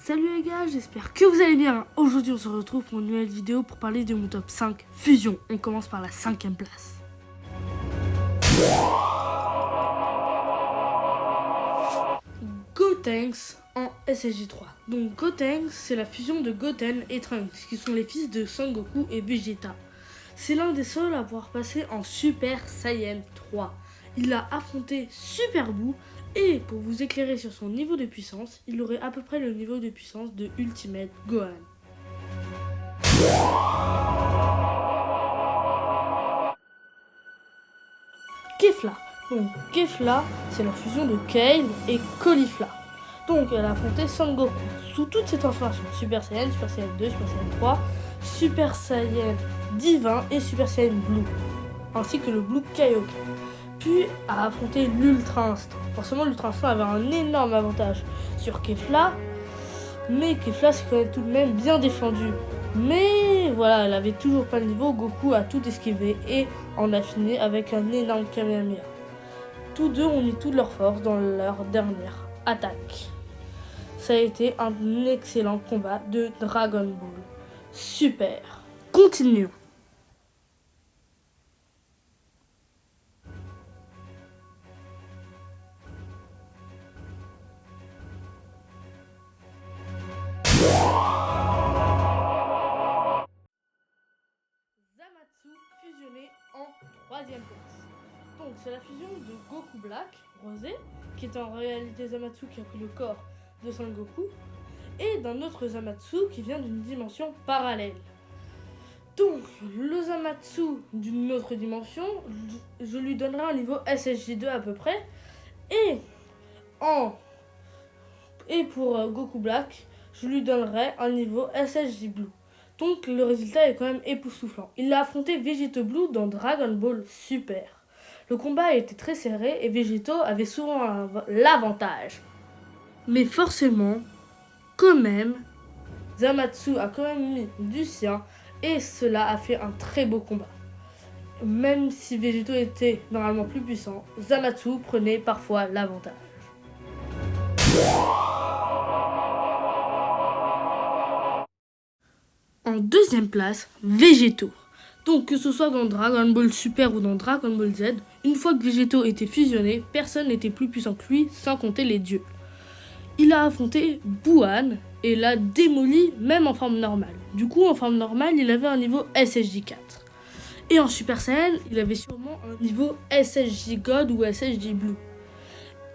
Salut les gars, j'espère que vous allez bien. Aujourd'hui on se retrouve pour une nouvelle vidéo pour parler de mon top 5 fusion. On commence par la 5e place. Gotenks en SSJ3. Donc Gotenks, c'est la fusion de Goten et Trunks, qui sont les fils de Son Goku et Vegeta. C'est l'un des seuls à pouvoir passer en Super Saiyan 3. Il a affronté Super Buu et pour vous éclairer sur son niveau de puissance, il aurait à peu près le niveau de puissance de Ultimate Gohan. Kefla. Donc Kefla, c'est la fusion de Kale et Caulifla. Donc elle a affronté Son Goku sous toutes ses transformations. Super Saiyan, Super Saiyan 2, Super Saiyan 3, Super Saiyan Divin et Super Saiyan Blue, ainsi que le Blue Kaioken. Puis a affronté l'Ultra Instinct. Forcément l'Ultra Instinct avait un énorme avantage sur Kefla, mais Kefla s'est quand même tout de même bien défendu. Mais voilà, elle avait toujours pas le niveau. Goku a tout esquivé et en a fini avec un énorme Kamehameha. Tous deux ont mis toute leur force dans leur dernière attaque. Ça a été un excellent combat de Dragon Ball Super. Continuons. Zamasu fusionné en 3e place. Donc c'est la fusion de Goku Black, Rosé, qui est en réalité Zamasu qui a pris le corps de Son Goku, et d'un autre Zamasu qui vient d'une dimension parallèle. Donc le Zamasu d'une autre dimension, je lui donnerai un niveau SSJ2 à peu près, et pour Goku Black, je lui donnerai un niveau SSJ Blue. Donc le résultat est quand même époustouflant. Il a affronté Vegito Blue dans Dragon Ball Super. Le combat a été très serré et Vegito avait souvent l'avantage. Mais forcément, quand même, Zamasu a quand même mis du sien et cela a fait un très beau combat. Même si Vegito était normalement plus puissant, Zamasu prenait parfois l'avantage. En 2e place, Végéto. Donc que ce soit dans Dragon Ball Super ou dans Dragon Ball Z, une fois que Végéto était fusionné, personne n'était plus puissant que lui, sans compter les dieux. Il a affronté Buhan et l'a démoli même en forme normale. Du coup, en forme normale, il avait un niveau SSJ4. Et en Super Saiyan, il avait sûrement un niveau SSJ God ou SSJ Blue.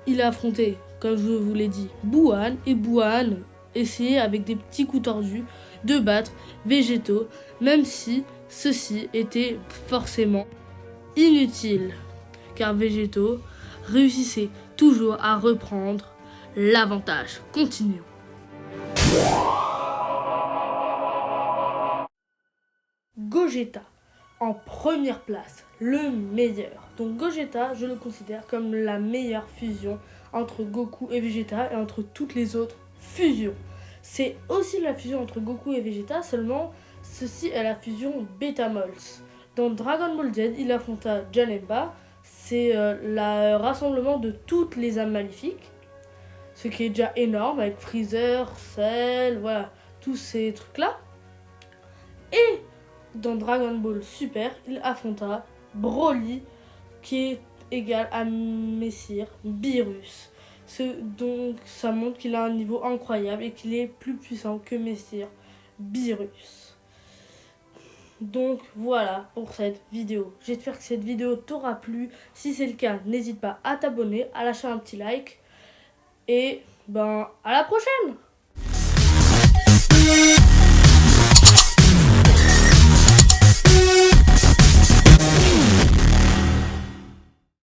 Il a affronté, comme je vous l'ai dit, Buhan, et Buhan essayait avec des petits coups tordus de battre Végéto, même si ceci était forcément inutile, car Végéto réussissait toujours à reprendre l'avantage. Continuons. Gogeta en première place, le meilleur. Donc Gogeta, je le considère comme la meilleure fusion entre Goku et Vegeta et entre toutes les autres fusions. C'est aussi la fusion entre Goku et Vegeta, seulement ceci est la fusion Beta-Mols. Dans Dragon Ball Z, il affronta Janemba, c'est le rassemblement de toutes les âmes maléfiques, ce qui est déjà énorme avec Freezer, Cell, voilà, tous ces trucs-là. Et dans Dragon Ball Super, il affronta Broly, qui est égal à Messire Beerus. Donc ça montre qu'il a un niveau incroyable et qu'il est plus puissant que Messire Beerus. Donc voilà pour cette vidéo. J'espère que cette vidéo t'aura plu. Si c'est le cas, n'hésite pas à t'abonner, à lâcher un petit like. Et à la prochaine!